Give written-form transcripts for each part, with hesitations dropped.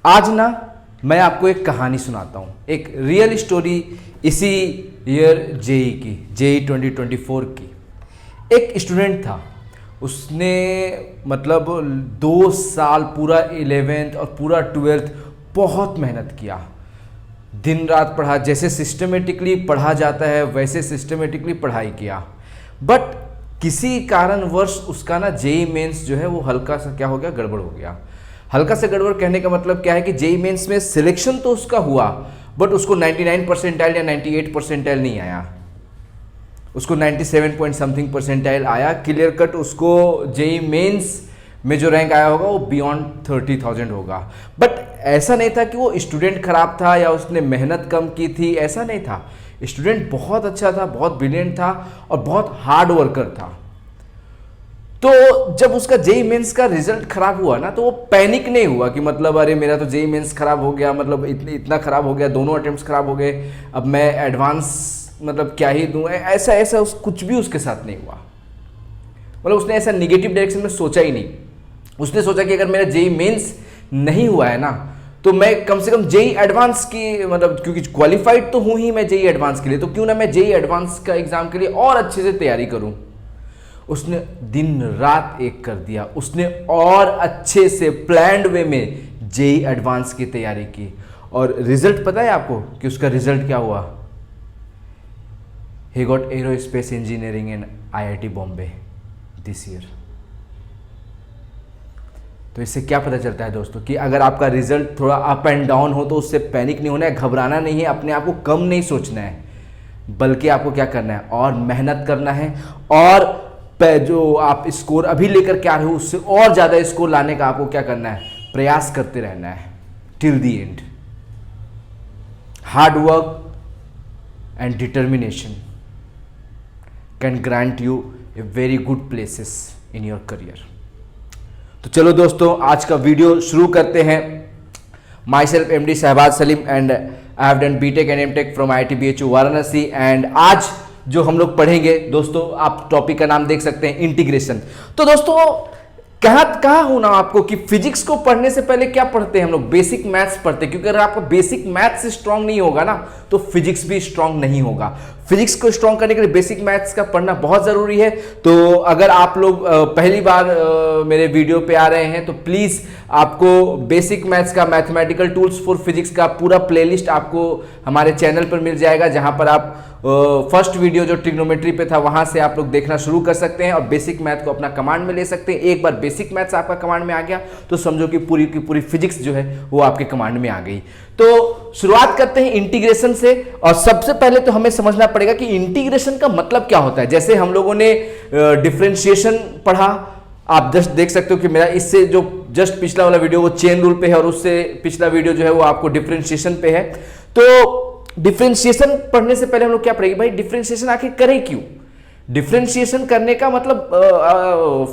आज ना मैं आपको एक कहानी सुनाता हूँ, एक रियल स्टोरी इसी ईयर जेई 2024 की। एक स्टूडेंट था, उसने मतलब 2 साल पूरा 11th और पूरा 12th बहुत मेहनत किया, दिन रात पढ़ा, जैसे सिस्टमेटिकली पढ़ा जाता है वैसे सिस्टमेटिकली पढ़ाई किया। बट किसी कारणवश उसका ना जेई मेंस जो है वो हल्का सा क्या हो गया, गड़बड़ हो गया। हल्का से गड़बड़ कहने का मतलब क्या है कि जेई मेंस में सिलेक्शन तो उसका हुआ, बट उसको 99 परसेंटाइल या 98 परसेंटाइल नहीं आया, उसको 97 पॉइंट समथिंग परसेंटाइल आया। क्लियर कट उसको जेई मेंस में जो रैंक आया होगा वो बियॉन्ड 30,000 होगा। बट ऐसा नहीं था कि वो स्टूडेंट खराब था या उसने मेहनत कम की थी, ऐसा नहीं था। स्टूडेंट बहुत अच्छा था, बहुत ब्रिलियंट था और बहुत हार्ड वर्कर था। तो जब उसका जेई मेंस का रिजल्ट खराब हुआ ना, तो वो पैनिक नहीं हुआ कि मतलब अरे मेरा तो जेई मेंस खराब हो गया, मतलब इतना खराब हो गया, दोनों अटेम्प्ट्स खराब हो गए, अब मैं एडवांस मतलब क्या ही दूं, ऐसा कुछ भी उसके साथ नहीं हुआ। मतलब उसने ऐसा निगेटिव डायरेक्शन में सोचा ही नहीं। उसने सोचा कि अगर मेरा जेई मेंस नहीं हुआ है ना, तो मैं कम से कम जेई एडवांस की, मतलब क्योंकि क्वालिफाइड तो हूं ही मैं जेई एडवांस के लिए, तो क्यों ना मैं जेई एडवांस का एग्जाम के लिए और अच्छे से तैयारी करूं। उसने दिन रात एक कर दिया, उसने और अच्छे से प्लान्ड वे में जेई एडवांस की तैयारी की। और रिजल्ट पता है आपको कि उसका रिजल्ट क्या हुआ? He got aerospace engineering in IIT Bombay this year. तो इससे क्या पता चलता है दोस्तों कि अगर आपका रिजल्ट थोड़ा अप एंड डाउन हो तो उससे पैनिक नहीं होना है, घबराना नहीं है, अपने आप को कम नहीं सोचना है, बल्कि आपको क्या करना है और मेहनत करना है, और जो आप स्कोर अभी लेकर के आ रहे हो उससे और ज़्यादा स्कोर लाने का आपको क्या करना है, प्रयास करते रहना है till the end. Hard work and determination can grant you a very good places in your career. तो चलो दोस्तों, आज का वीडियो शुरू करते हैं। Myself MD Shahbaz Salim and I have done BTech and MTech from IIT BHU Varanasi. एंड आज जो हम लोग पढ़ेंगे दोस्तों, आप टॉपिक का नाम देख सकते हैं, इंटीग्रेशन। तो दोस्तों कहा हूं ना आपको कि फिजिक्स को पढ़ने से पहले क्या पढ़ते हैं हम लोग? बेसिक मैथ्स पढ़ते हैं, क्योंकि अगर आपका बेसिक मैथ्स स्ट्रांग नहीं होगा ना तो फिजिक्स भी स्ट्रांग नहीं होगा। फिजिक्स को स्ट्रांग करने के लिए बेसिक मैथ्स का पढ़ना बहुत जरूरी है। तो अगर आप लोग पहली बार मेरे वीडियो पे आ रहे हैं तो प्लीज आपको बेसिक मैथ्स का मैथमेटिकल टूल्स फॉर फिजिक्स का पूरा प्लेलिस्ट आपको हमारे चैनल पर मिल जाएगा, जहां पर आप फर्स्ट वीडियो जो ट्रिग्नोमेट्री पे था वहां से आप लोग देखना शुरू कर सकते हैं और बेसिक मैथ को अपना कमांड में ले सकते हैं। एक बार बेसिक मैथ्स आपका कमांड में आ गया तो समझो कि पूरी की पूरी फिजिक्स जो है वो आपके कमांड में आ गई। तो शुरुआत करते हैं इंटीग्रेशन से। और सबसे पहले तो हमें समझना पड़ेगा कि इंटीग्रेशन का मतलब क्या होता है। जैसे हम लोगों ने डिफरेंशिएशन पढ़ा, आप जस्ट देख सकते हो कि मेरा इससे जो जस्ट पिछला वाला वीडियो वो चेन रूल पे है और उससे पिछला वीडियो जो है वो आपको डिफरेंशिएशन पे है। तो डिफरेंशिएशन पढ़ने से पहले हम लोग क्या पढ़ेंगे, भाई डिफरेंशिएशन आखिर करें क्यों? डिफरेंशिएशन करने का मतलब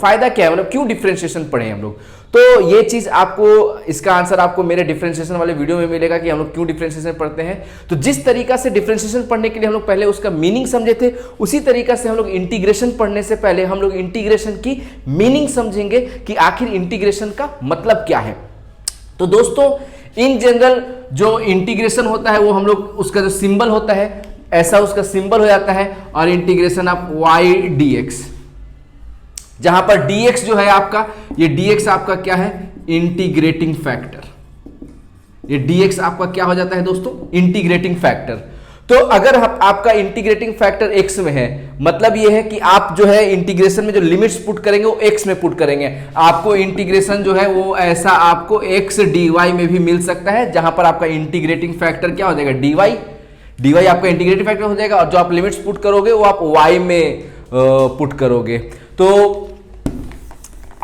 फायदा क्या है, मतलब क्यों डिफरेंशिएशन पढ़े हम लोग? तो ये चीज आपको, इसका आंसर आपको मेरे डिफरेंशिएशन वाले वीडियो में मिलेगा कि हम लोग क्यों डिफरेंशिएशन पढ़ते हैं। तो जिस तरीका से डिफरेंशिएशन पढ़ने के लिए हम लोग पहले उसका मीनिंग समझे थे, उसी तरीका से हम लोग इंटीग्रेशन पढ़ने से पहले हम लोग इंटीग्रेशन की मीनिंग समझेंगे कि आखिर इंटीग्रेशन का मतलब क्या है। तो दोस्तों इन जनरल जो इंटीग्रेशन होता है वो हम लोग, उसका जो सिंबल होता है ऐसा उसका सिंबल हो जाता है, और इंटीग्रेशन ऑफ y dx, जहां पर dx जो है आपका, ये dx आपका क्या है, इंटीग्रेटिंग फैक्टर। ये dx आपका क्या हो जाता है दोस्तों, इंटीग्रेटिंग फैक्टर। तो अगर आपका इंटीग्रेटिंग फैक्टर x में है, मतलब ये है कि आप जो है इंटीग्रेशन में जो लिमिट्स पुट करेंगे वो x में पुट करेंगे। आपको इंटीग्रेशन जो है वो ऐसा आपको x dy में भी मिल सकता है, जहां पर आपका इंटीग्रेटिंग फैक्टर क्या हो जाएगा, dy आपका इंटीग्रेटिंग फैक्टर हो जाएगा, और जो आप लिमिट्स पुट करोगे वो आप y में पुट करोगे। तो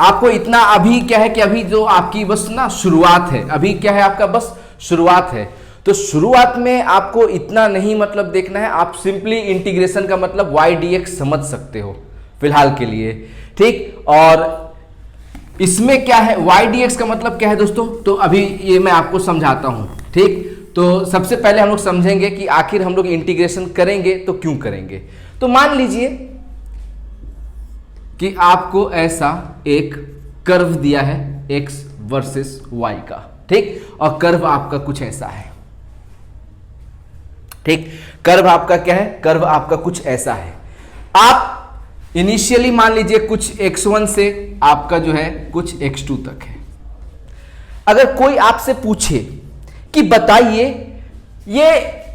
आपको इतना अभी क्या है कि अभी जो आपकी बस ना शुरुआत है, अभी क्या है आपका बस शुरुआत है। तो शुरुआत में आपको इतना नहीं मतलब देखना है, आप सिंपली इंटीग्रेशन का मतलब y dx समझ सकते हो फिलहाल के लिए, ठीक। और इसमें क्या है, y dx का मतलब क्या है दोस्तों, तो अभी ये मैं आपको समझाता हूं, ठीक। तो सबसे पहले हम लोग समझेंगे कि आखिर हम लोग इंटीग्रेशन करेंगे तो क्यों करेंगे। तो मान लीजिए कि आपको ऐसा एक कर्व दिया है x वर्सेस y का, ठीक, और कर्व आपका कुछ ऐसा है। ठीक, कर्व आपका क्या है, कर्व आपका कुछ ऐसा है। आप इनिशियली मान लीजिए कुछ x1 से आपका जो है कुछ x2 तक है। अगर कोई आपसे पूछे कि बताइए ये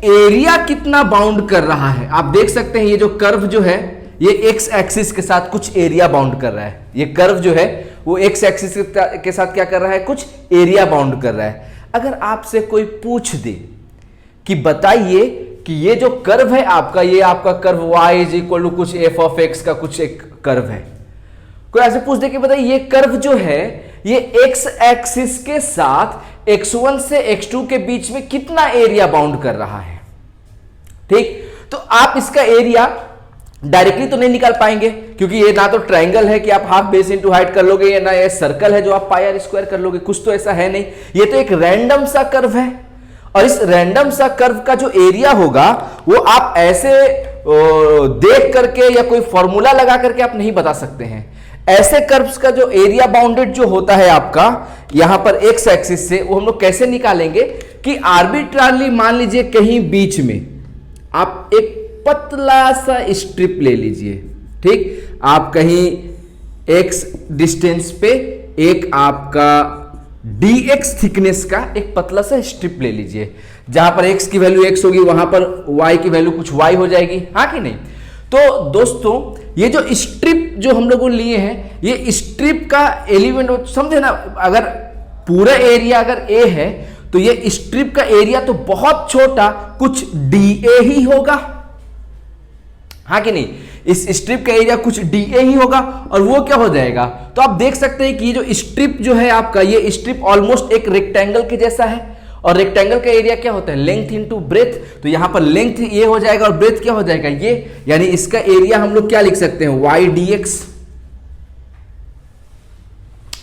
एरिया कितना बाउंड कर रहा है, आप देख सकते हैं ये जो कर्व जो है ये x एक्सिस के साथ कुछ एरिया बाउंड कर रहा है। ये कर्व जो है वो x एक्सिस के साथ क्या कर रहा है, कुछ एरिया बाउंड कर रहा है। अगर आपसे कोई पूछ दे कि बताइए कि ये जो कर्व है आपका, ये आपका curve y is equal to कुछ f ऑफ x का कुछ एक कर्व है, कोई ऐसे पूछ दे कि बताइए ये कर्व जो है ये x एक्सिस के साथ x1 से x2 के बीच में कितना एरिया बाउंड कर रहा है। ठीक, तो आप इसका एरिया डायरेक्टली तो नहीं निकाल पाएंगे क्योंकि ये ना तो ट्रायंगल है कि आप हाफ बेस इनटू हाइट कर लोगे, या ना ये सर्कल है जो आप पाई आर स्क्वायर कर लोगे, कुछ तो ऐसा है नहीं। ये तो एक रैंडम सा कर्व है और इस रैंडम सा कर्व का जो एरिया होगा वो आप ऐसे देख करके या कोई फॉर्मूला लगा करके आप नहीं बता सकते हैं। ऐसे कर्व्स का जो एरिया बाउंडेड जो होता है आपका यहां पर एक्स एक्सिस से, वो हम लोग कैसे निकालेंगे कि आर्बिट्रारली मान लीजिए कहीं बीच में आप एक पतला सा स्ट्रिप ले लीजिए। ठीक, आप कहीं x डिस्टेंस पे एक आपका dx थिकनेस का एक पतला सा स्ट्रिप ले लीजिए, जहां पर x की वैल्यू x होगी वहां पर y की वैल्यू कुछ y हो जाएगी, हाँ कि नहीं। तो दोस्तों ये जो स्ट्रिप जो हम लोगों ने लिए हैं, ये स्ट्रिप का एलिमेंट समझे ना, अगर पूरा एरिया अगर a है तो ये स्ट्रिप का एरिया तो बहुत छोटा कुछ dA ही होगा, हाँ कि नहीं। इस स्ट्रिप का एरिया कुछ dA ही होगा और वो क्या हो जाएगा, तो आप देख सकते हैं कि ये जो स्ट्रिप जो है आपका, ये स्ट्रिप ऑलमोस्ट एक रेक्टेंगल के जैसा है और रेक्टेंगल का एरिया क्या होता है, लेंथ इनटू ब्रेथ। तो यहां पर लेंथ ये हो जाएगा और ब्रेथ क्या हो जाएगा ये, यानी इसका एरिया हम लोग क्या लिख सकते हैं, y dx।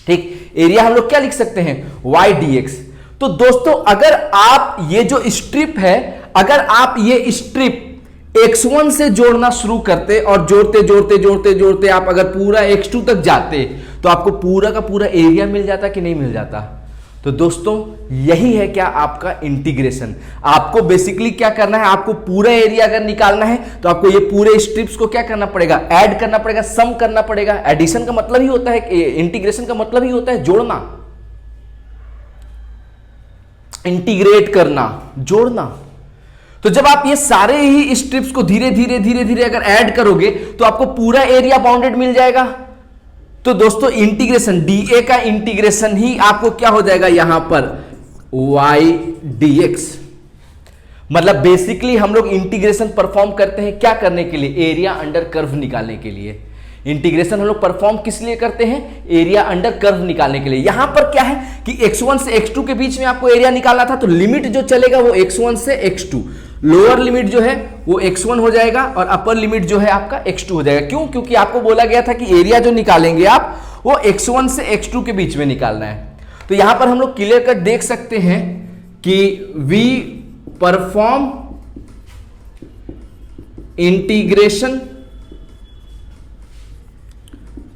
ठीक, एरिया हम लोग क्या लिख सकते हैं, y dx। तो दोस्तों अगर आप ये जो स्ट्रिप है, अगर आप ये स्ट्रिप x1 से जोड़ना शुरू करते और जोड़ते जोड़ते जोड़ते जोड़ते आप अगर पूरा x2 तक जाते तो आपको पूरा का पूरा एरिया मिल जाता कि नहीं मिल जाता। तो दोस्तों यही है क्या आपका इंटीग्रेशन। आपको बेसिकली क्या करना है, आपको पूरा एरिया अगर निकालना है तो आपको ये पूरे स्ट्रिप्स को क्या करना पड़ेगा, ऐड करना पड़ेगा, सम करना पड़ेगा। एडिशन का मतलब ही होता है, इंटीग्रेशन का मतलब ही होता है जोड़ना, इंटीग्रेट करना, जोड़ना। तो जब आप ये सारे ही स्ट्रिप्स को धीरे धीरे धीरे धीरे अगर ऐड करोगे तो आपको पूरा एरिया बाउंडेड मिल जाएगा। तो दोस्तों इंटीग्रेशन dA का इंटीग्रेशन ही आपको क्या हो जाएगा यहां पर y dx। मतलब बेसिकली हम लोग इंटीग्रेशन परफॉर्म करते हैं क्या करने के लिए, एरिया अंडर कर्व निकालने के लिए। इंटीग्रेशन हम लोग परफॉर्म किस लिए करते हैं, एरिया अंडर कर्व निकालने के लिए। यहां पर क्या है कि x1 से x2 के बीच में आपको एरिया निकालना था, तो लिमिट जो चलेगा वो x1 से x2, लोअर लिमिट जो है वो x1 हो जाएगा और अपर लिमिट जो है आपका x2 हो जाएगा। क्यों, क्योंकि आपको बोला गया था कि एरिया जो निकालेंगे आप वो x1 से x2 के बीच में निकालना है। तो यहां पर हम लोग क्लियर कट देख सकते हैं कि we perform integration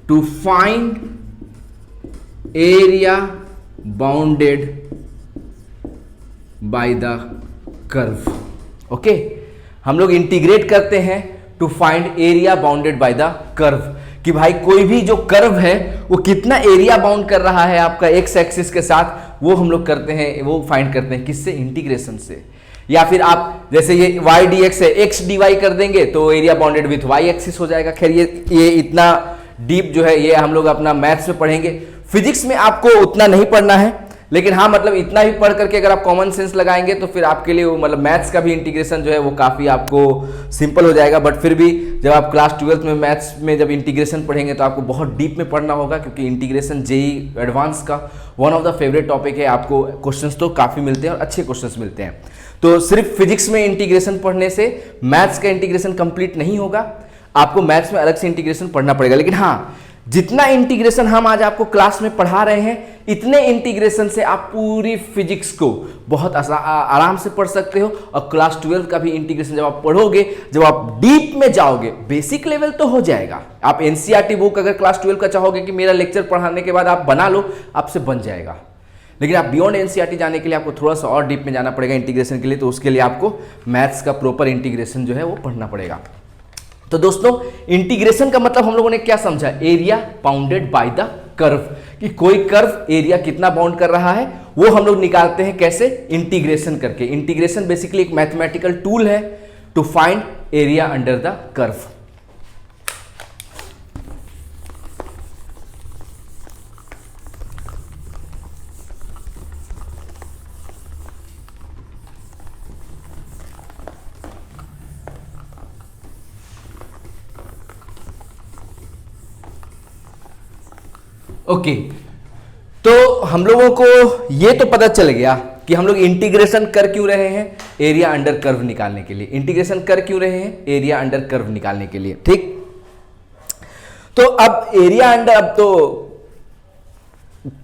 to find area bounded by the curve। Okay, हम लोग इंटीग्रेट करते हैं to find area bounded by the curve, कि भाई कोई भी जो कर्व है वो कितना एरिया बाउंड कर रहा है आपका एक्स एक्सिस के साथ, वो हम लोग करते हैं, वो फाइंड करते हैं किससे, इंटीग्रेशन से। या फिर आप जैसे ये y dx है, x dy कर देंगे तो area bounded with y axis हो जाएगा। खैर ये इतना डीप जो है ये हम लोग अपना मैथ्स में पढ़ेंगे, फिजिक्स में आपको उतना नहीं पढ़ना है, लेकिन हाँ मतलब इतना भी पढ़ करके अगर आप कॉमन सेंस लगाएंगे तो फिर आपके लिए वो मतलब मैथ्स का भी इंटीग्रेशन जो है वो काफ़ी आपको सिंपल हो जाएगा। बट फिर भी जब आप क्लास 12th में मैथ्स में जब इंटीग्रेशन पढ़ेंगे तो आपको बहुत डीप में पढ़ना होगा, क्योंकि इंटीग्रेशन जेई एडवांस का one of the favourite topic है। आपको क्वेश्चंस तो काफ़ी मिलते हैं और अच्छे क्वेश्चंस मिलते हैं। तो सिर्फ फिजिक्स में इंटीग्रेशन पढ़ने से मैथ्स का इंटीग्रेशन कंप्लीट नहीं होगा, आपको मैथ्स में अलग से इंटीग्रेशन पढ़ना पड़ेगा। लेकिन हाँ, जितना इंटीग्रेशन हम आज आपको क्लास में पढ़ा रहे हैं, इतने इंटीग्रेशन से आप पूरी फिजिक्स को बहुत आराम से पढ़ सकते हो। और क्लास 12 का भी इंटीग्रेशन जब आप पढ़ोगे, जब आप डीप में जाओगे, बेसिक लेवल तो हो जाएगा। आप एनसीईआरटी बुक अगर क्लास 12 का चाहोगे कि मेरा लेक्चर पढ़ाने के बाद आप बना लो, आपसे बन जाएगा। लेकिन आप बियॉन्ड एनसीईआरटी जाने के लिए आपको थोड़ा सा और डीप में जाना पड़ेगा इंटीग्रेशन के लिए, तो उसके लिए आपको मैथ्स का प्रॉपर इंटीग्रेशन जो है वो पढ़ना पड़ेगा। तो दोस्तों इंटीग्रेशन का मतलब हम लोगों ने क्या समझा, area bounded by the curve, कि कोई कर्व एरिया कितना बाउंड कर रहा है वो हम लोग निकालते हैं कैसे, इंटीग्रेशन करके। इंटीग्रेशन बेसिकली एक मैथमेटिकल टूल है to find area under the curve. Okay तो हम लोगों को ये तो पता चल गया कि हम लोग इंटीग्रेशन कर क्यों रहे हैं, एरिया अंडर कर्व निकालने के लिए। इंटीग्रेशन कर क्यों रहे हैं, एरिया अंडर कर्व निकालने के लिए, ठीक। तो अब एरिया अंडर, अब तो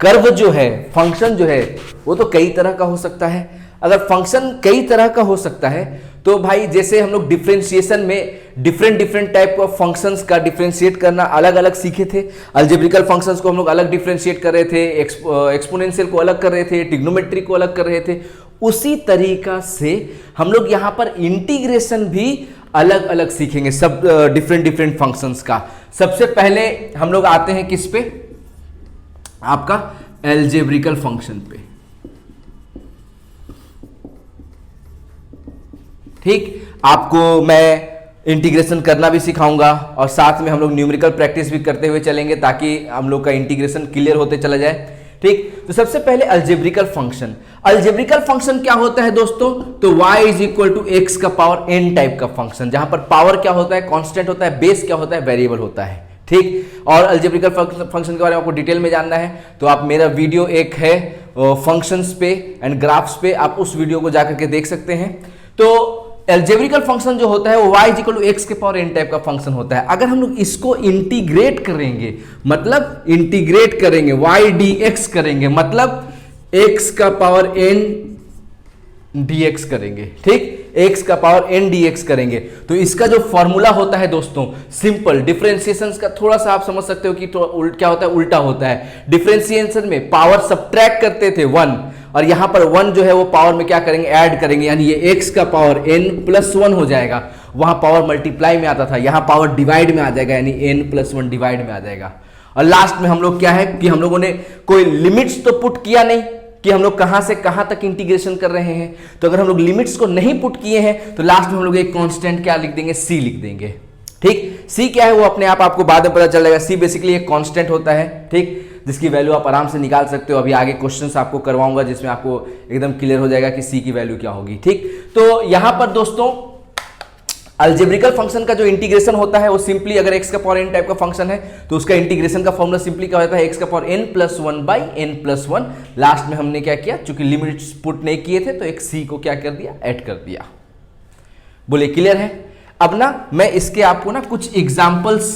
कर्व जो है, फंक्शन जो है वो तो कई तरह का हो सकता है। अगर फंक्शन कई तरह का हो सकता है तो भाई जैसे हम लोग डिफरेंशिएशन में डिफरेंट टाइप ऑफ फंक्शंस का डिफरेंशिएट करना अलग अलग सीखे थे। अलजेब्रिकल फंक्शंस को हम लोग अलग डिफरेंशिएट कर रहे थे, एक्सपोनेंशियल को अलग कर रहे थे, ट्रिग्नोमेट्री को अलग कर रहे थे। उसी तरीका से हम लोग यहां पर इंटीग्रेशन भी अलग अलग सीखेंगे, सब डिफरेंट फंक्शंस का। सबसे पहले हम लोग आते हैं किस पे, आपका अलजेब्रिकल फंक्शन पे, ठीक। आपको मैं इंटीग्रेशन करना भी सिखाऊंगा और साथ में हम लोग न्यूमेरिकल प्रैक्टिस भी करते हुए चलेंगे ताकि हम लोग का इंटीग्रेशन क्लियर होते चला जाए, ठीक। तो सबसे पहले अलजेब्रिकल फंक्शन। अलजेब्रिकल फंक्शन क्या होता है दोस्तों, तो y is equal to x का पावर n टाइप का फंक्शन, जहां पर पावर क्या होता है, कांस्टेंट होता है, बेस क्या होता है, वेरिएबल होता है, ठीक। और अलजेब्रिकल फंक्शन के बारे में आपको डिटेल में जानना है तो आप मेरा वीडियो एक है फंक्शंस पे एंड ग्राफ्स पे, आप उस वीडियो को जाकर के देख सकते हैं। तो अलजेब्रिकल फंक्शन जो होता है वो y इक्वल टू एक्स के पावर n टाइप का फंक्शन होता है। अगर हम लोग इसको इंटीग्रेट करेंगे, मतलब इंटीग्रेट करेंगे y dx करेंगे, मतलब x का पावर n dx करेंगे, ठीक। x का पावर n dx करेंगे तो इसका जो फॉर्मूला होता है दोस्तों, सिंपल डिफरेंशिएशन का थोड़ा सा आप समझ सकते हो कि तो क्या होता है, उल्टा होता है। डिफरेंशिएशन में पावर सब्ट्रैक्ट करते थे 1, और यहां पर 1 जो है वो पावर में क्या करेंगे, ऐड करेंगे, यानी ये x का पावर n प्लस 1 हो जाएगा। वहां पावर मल्टीप्लाई में आता था, यहां पावर डिवाइड में आ जाएगा, यानी n प्लस 1 डिवाइड में आ जाएगा। और लास्ट में हम लोग क्या है कि हम लोगों ने कोई लिमिट्स तो पुट किया नहीं कि हम लोग कहां से कहां तक इंटीग्रेशन कर रहे हैं। तो अगर हम लोग लिमिट्स को नहीं पुट किए हैं तो लास्ट में हम लोग एक कांस्टेंट क्या लिख देंगे, c लिख देंगे, ठीक। c क्या है वो अपने आप आपको बाद में पता चल जाएगा। c बेसिकली एक कांस्टेंट होता है, ठीक, जिसकी वैल्यू आप आराम से निकाल सकते हो। अभी आगे क्वेश्चंस आपको करवाऊंगा जिसमें आपको एकदम क्लियर हो जाएगा कि c की वैल्यू क्या होगी, ठीक। तो यहां पर दोस्तों अलजेब्रिकल फंक्शन का जो इंटीग्रेशन होता है वो सिंपली, अगर x का पावर n टाइप का फंक्शन है तो उसका इंटीग्रेशन का फॉर्मूला सिंपली क्या होता है, x का power n plus 1 by n plus 1। Last में हमने क्या किया, चूंकि लिमिट्स पुट नहीं किए थे तो एक c को क्या कर दिया, ऐड कर दिया। बोले क्लियर है। अब ना मैं इसके आपको ना कुछ एग्जाम्पल्स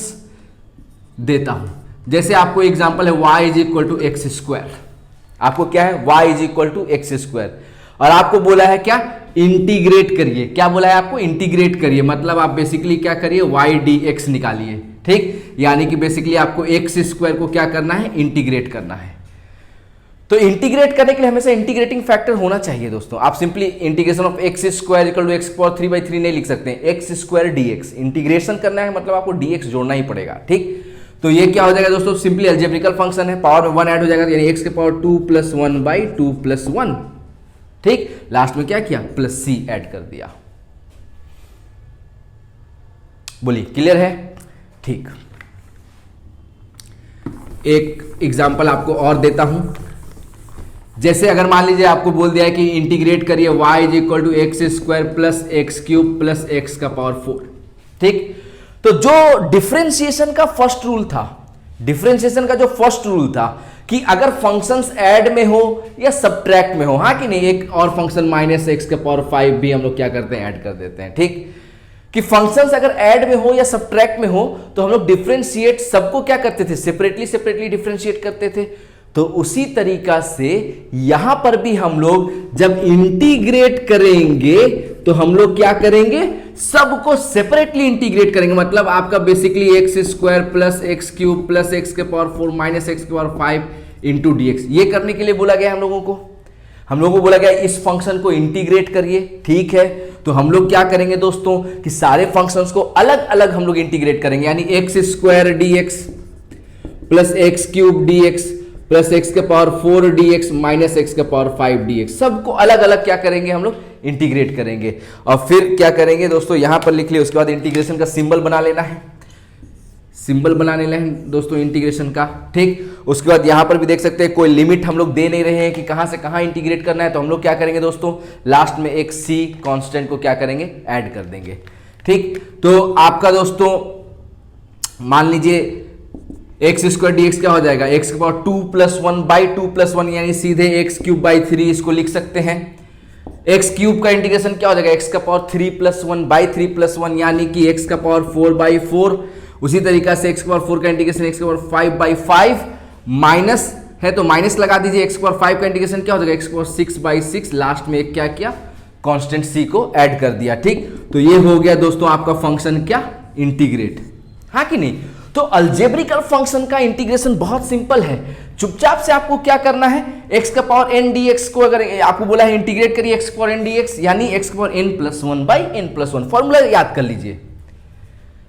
देता हूं। जैसे आपको एग्जाम्पल है y is equal to x square, आपको क्या है, y is equal to x square, और आपको बोला है क्या, इंटीग्रेट करिए। क्या बोला है आपको, इंटीग्रेट करिए, मतलब आप बेसिकली क्या करिए, y dx निकालिए, ठीक। यानी कि बेसिकली आपको एक्स स्क्वायर को क्या करना है, इंटीग्रेट करना है। तो इंटीग्रेट करने के लिए हमेशा इंटीग्रेटिंग फैक्टर होना चाहिए दोस्तों। आप simply integration of x square equal to x power 3/3 नहीं लिख सकते, एक्स स्क्वायर dx इंटीग्रेशन करना है, मतलब आपको dx जोड़ना ही पड़ेगा, ठीक। तो ये क्या हो जाएगा दोस्तों, सिंपली अलजेब्रिकल फंक्शन है, पावर में 1 ऐड हो जाएगा, यानी x के पावर 2 प्लस 1 बाई 2 प्लस 1, ठीक। लास्ट में क्या किया, प्लस c ऐड कर दिया। बोलिए क्लियर है, ठीक। एक एग्जांपल आपको और देता हूं। जैसे अगर मान लीजिए आपको बोल दिया है कि इंटीग्रेट करिए y is equal to x square plus x cube plus x का पावर 4, ठीक। तो जो डिफरेंशिएशन का फर्स्ट रूल था, डिफरेंशिएशन का जो फर्स्ट रूल था कि अगर फंक्शंस ऐड में हो या सब्ट्रैक्ट में हो, हाँ कि नहीं, एक और फंक्शन माइनस एक्स के पावर 5 भी हम लोग क्या करते हैं, ऐड कर देते हैं, ठीक। कि फंक्शंस अगर ऐड में हो या सब्ट्रैक्ट में हो तो हम लोग डिफरेंशिएट सबको क्या करते थे, सेपरेटली डिफरेंशिएट करते थे। तो उसी तरीका से यहां पर भी हम लोग जब इंटीग्रेट करेंगे तो हम लोग क्या करेंगे, सबको सेपरेटली इंटीग्रेट करेंगे। मतलब आपका basically x square plus x cube plus x के पावर 4 माइनस एक्स के पावर 5 इंटू डी एक्स। ये करने के लिए बोला गया हम लोगों को बोला गया इस फंक्शन को इंटीग्रेट करिए। ठीक है, तो हम लोग क्या करेंगे दोस्तों कि सारे फंक्शंस को अलग अलग हम लोग इंटीग्रेट करेंगे, यानी x square d x plus x cube d x plus x के power 4 d x minus x के पावर 5 डी एक्स, सबको अलग अलग क्या करेंगे हम लोग इंटीग्रेट करेंगे। और फिर क्या करेंगे दोस्तों, यहां पर लिख लिया, उसके बाद इंटीग्रेशन का सिंबल बना लेना है, सिंबल बना लेना है दोस्तों इंटीग्रेशन का। ठीक, उसके बाद यहां पर भी देख सकते हैं कोई लिमिट हम लोग दे नहीं रहे हैं कि कहां से कहां इंटीग्रेट करना है, तो हम लोग क्या करेंगे दोस्तों लास्ट में एक सी कांस्टेंट को क्या करेंगे ऐड कर देंगे। ठीक, तो आपका दोस्तों मान लीजिए एक्स स्क्वायर डी एक्स क्या हो जाएगा, एक्स के पावर 2 प्लस 1 बाई 2 प्लस 1, यानी सीधे एक्स क्यूब बाई 3 इसको लिख सकते हैं। एक्स क्यूब का इंटीग्रेशन क्या हो जाएगा, एक्स का पावर 3 प्लस 1 बाई 3 प्लस 1, यानी कि एक्स का पावर 4 बाई 4। उसी तरीका से एक्स का पावर 4 का इंटीग्रेशन एक्स का पावर 5 बाई 5 माइनस है तो माइनस लगा दीजिए, एक्स का पावर 5 का इंटीग्रेशन क्या हो जाएगा, एक्स का पावर 6 बाई 6, लास्ट में एक क्या किया कांस्टेंट सी को ऐड कर दिया। ठीक, तो ये हो गया दोस्तों आपका फंक्शन क्या इंटीग्रेट, हाँ कि नहीं। तो अलजेब्रिकल फंक्शन का इंटीग्रेशन बहुत सिंपल है, चुपचाप से आपको क्या करना है, एक्स का पावर एन डी एक्स को अगर आपको बोला है इंटीग्रेट करिए एक्स का पावर एन डी एक्स, यानी एक्स का power n plus 1 by n plus 1, formula याद कर लीजिए।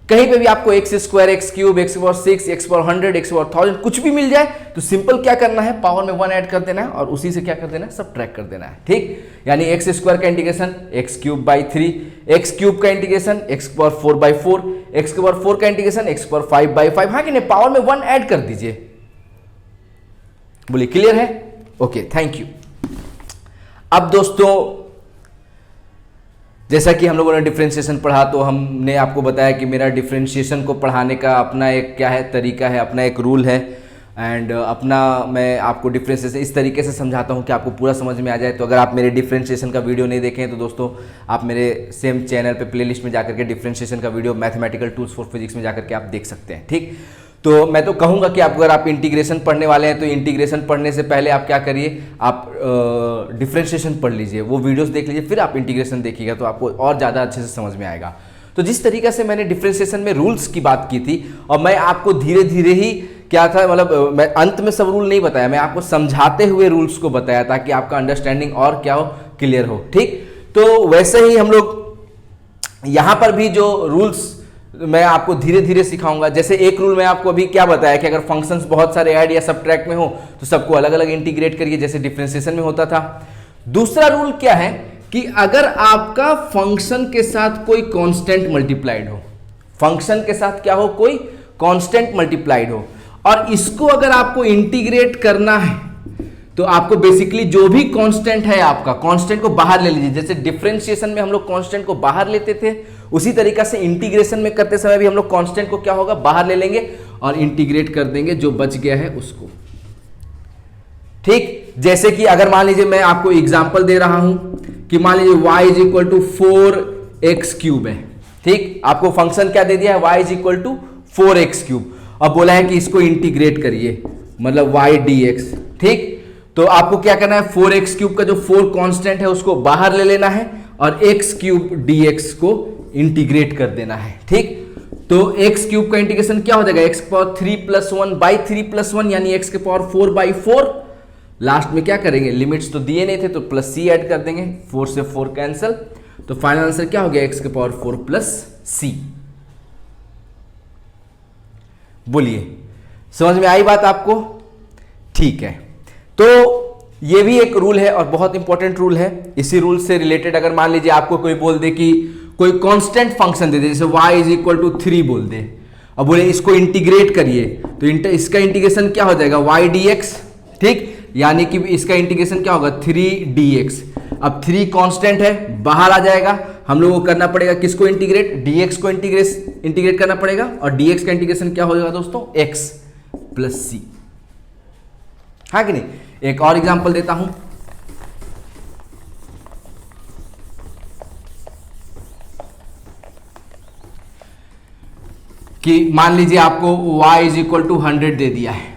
कहीं पे भी आपको x square x cube x power 6 x power 100 x power 1000 कुछ भी मिल जाए तो सिंपल क्या करना है, पावर में 1 ऐड कर देना है और उसी से क्या कर देना है, सब्ट्रैक्ट कर देना है। ठीक, यानी एक्स स्क्वायर का integration x cube by 3, x cube का integration x power 4 by 4, x के पावर 4 का इंटीग्रेशन एक्स पावर 5 बाई 5, हाँ कि नहीं, पावर में 1 ऐड कर दीजिए। बोलिए क्लियर है, ओके थैंक यू। अब दोस्तों जैसा कि हम लोगों ने डिफरेंशिएशन पढ़ा तो हमने आपको बताया कि मेरा डिफरेंशिएशन को पढ़ाने का अपना एक क्या है तरीका है, अपना एक रूल है, एंड अपना मैं आपको डिफरेंशिएशन इस तरीके से समझाता हूं कि आपको पूरा समझ में आ जाए। तो अगर आप मेरे डिफरेंशिएशन का वीडियो नहीं देखें तो दोस्तों आप मेरे सेम चैनल पे प्लेलिस्ट में जाकर के डिफरेंशिएशन का video mathematical tools for physics में जाकर के आप देख सकते हैं। ठीक, तो मैं तो कहूँगा कि अगर आप इंटीग्रेशन पढ़ने वाले हैं तो इंटीग्रेशन पढ़ने से पहले आप क्या करिए, आप डिफरेंशिएशन पढ़ लीजिए, वो वीडियोस देख लीजिए, फिर आप इंटीग्रेशन देखिएगा तो आपको और ज़्यादा अच्छे से समझ में आएगा। तो जिस तरीके से मैंने डिफरेंशिएशन में रूल्स की बात की थी और मैं आपको धीरे धीरे ही क्या था, मतलब मैं अंत में सब रूल नहीं बताया, मैं आपको समझाते हुए रूल्स को बताया ताकि आपका अंडरस्टैंडिंग और क्या हो, क्लियर हो। ठीक, तो वैसे ही हम लोग यहाँ पर भी जो रूल्स मैं आपको धीरे धीरे सिखाऊंगा। जैसे एक रूल मैं आपको अभी क्या बताया कि अगर फंक्शंस बहुत सारे ऐड या सब्ट्रैक्ट में हो तो सबको अलग अलग इंटीग्रेट करिए, जैसे डिफरेंशिएशन में होता था। दूसरा रूल क्या है कि अगर आपका फंक्शन के साथ कोई कांस्टेंट मल्टीप्लाइड हो, फंक्शन के साथ क्या हो, कोई कांस्टेंट मल्टीप्लाइड हो, और इसको अगर आपको इंटीग्रेट करना है तो आपको बेसिकली जो भी कांस्टेंट है आपका कांस्टेंट को बाहर ले लीजिए। जैसे डिफरेंशिएशन में हम लोग कांस्टेंट को बाहर लेते थे, उसी तरीका से इंटीग्रेशन में करते समय भी हम लोग कांस्टेंट को क्या होगा, बाहर ले लेंगे और इंटीग्रेट कर देंगे जो बच गया है उसको। ठीक, जैसे कि अगर मान लीजिए मैं आपको एग्जांपल दे रहा हूं कि मान लीजिए y is equal to 4x cube है। ठीक, आपको फंक्शन क्या दे दिया है, y is equal to 4x cube, अब बोला है कि इसको इंटीग्रेट करिए, मतलब y dx। ठीक, तो आपको क्या करना है, 4x क्यूब का जो 4 कांस्टेंट है उसको बाहर ले लेना है और x क्यूब dx को इंटीग्रेट कर देना है। ठीक, तो x क्यूब का इंटीग्रेशन क्या हो जाएगा, x के पावर 3 प्लस 1 बाई 3 प्लस 1, यानी x के पावर 4 बाई 4। लास्ट में क्या करेंगे, लिमिट्स तो दिए नहीं थे तो प्लस c ऐड कर देंगे, 4 से 4 कैंसिल, तो फाइनल आंसर क्या हो गया, x के पावर 4 प्लस c। बोलिए समझ में आई बात आपको, ठीक है। तो ये भी एक रूल है और बहुत इंपॉर्टेंट रूल है। इसी रूल से रिलेटेड अगर मान लीजिए आपको कोई बोल दे कि कोई कांस्टेंट फंक्शन दे दे, जैसे y इज इक्वल टू 3 बोल दे, अब बोले इसको इंटीग्रेट करिए, तो इसका इंटीग्रेशन क्या हो जाएगा, y dx। ठीक, यानी कि इसका इंटीग्रेशन क्या होगा, 3 dx। अब 3 कांस्टेंट है, बाहर आ जाएगा, हम लोगों को करना पड़ेगा किसको इंटीग्रेट, dx को इंटीग्रेट करना पड़ेगा, और dx का इंटीग्रेशन क्या हो जाएगा दोस्तों, x प्लस c, हाँ कि नहीं। एक और एग्जांपल देता हूं, कि मान लीजिए आपको y इज इक्वल टू 100 दे दिया है,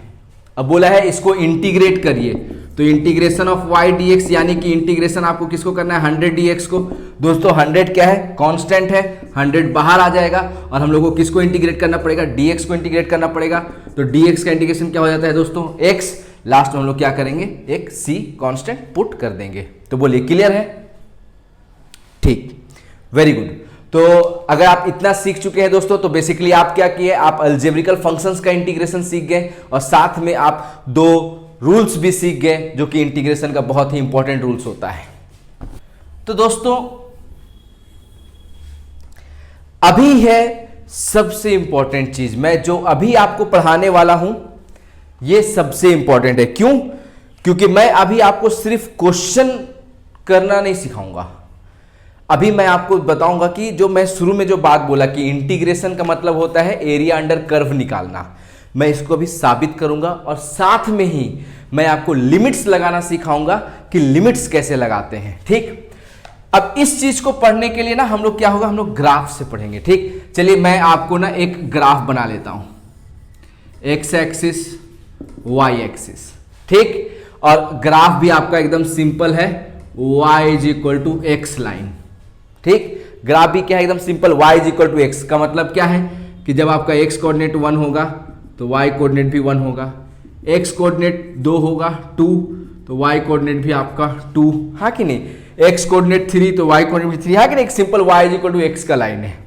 अब बोला है इसको इंटीग्रेट करिए, तो इंटीग्रेशन ऑफ y dx, यानी कि इंटीग्रेशन आपको किसको करना है, 100 dx को। दोस्तों 100 क्या है, कांस्टेंट है, 100 बाहर आ जाएगा और हम लोग को किसको इंटीग्रेट करना पड़ेगा, dx को इंटीग्रेट करना पड़ेगा। तो dx का इंटीग्रेशन क्या हो जाता है दोस्तों, x, लास्ट में हम लोग क्या करेंगे, एक c कांस्टेंट पुट कर देंगे। तो बोलिए क्लियर है? ठीक, वेरी गुड। तो अगर आप इतना सीख चुके हैं दोस्तों, तो बेसिकली आप क्या किए, आप अलजेब्रिकल फंक्शंस का इंटीग्रेशन सीख गए और साथ में आप दो रूल्स भी सीख गए, जो कि इंटीग्रेशन का बहुत ही इंपॉर्टेंट रूल्स होता है। तो दोस्तों अभी है सबसे इंपॉर्टेंट चीज, मैं जो अभी आपको पढ़ाने वाला हूं ये सबसे इंपॉर्टेंट है। क्यों? क्योंकि मैं अभी आपको सिर्फ क्वेश्चन करना नहीं सिखाऊंगा। अभी मैं आपको बताऊंगा कि जो मैं शुरू में जो बात बोला कि इंटीग्रेशन का मतलब होता है एरिया अंडर कर्व निकालना, मैं इसको भी साबित करूंगा और साथ में ही मैं आपको लिमिट्स लगाना सिखाऊंगा कि लिमिट्स कैसे लगाते हैं। ठीक, अब इस चीज को पढ़ने के लिए ना हम लोग क्या होगा, हम लोग ग्राफ से पढ़ेंगे। ठीक, चलिए मैं आपको ना एक ग्राफ बना लेता हूं, एक्स एक्सिस वाई एक्सिस। ठीक, और ग्राफ भी आपका एकदम सिंपल है, y is equal to x line. ठीक, ग्राफ भी क्या है, एकदम simple, y is equal to x का मतलब क्या है कि जब आपका x कोऑर्डिनेट 1 होगा तो y कोऑर्डिनेट भी 1 होगा, x कोऑर्डिनेट 2 होगा 2 तो y कोऑर्डिनेट भी आपका 2, हाँ कि नहीं, x कोऑर्डिनेट 3 तो y कोऑर्डिनेट भी 3, हाँ कि नहीं, एक simple y is equal to x का लाइन है।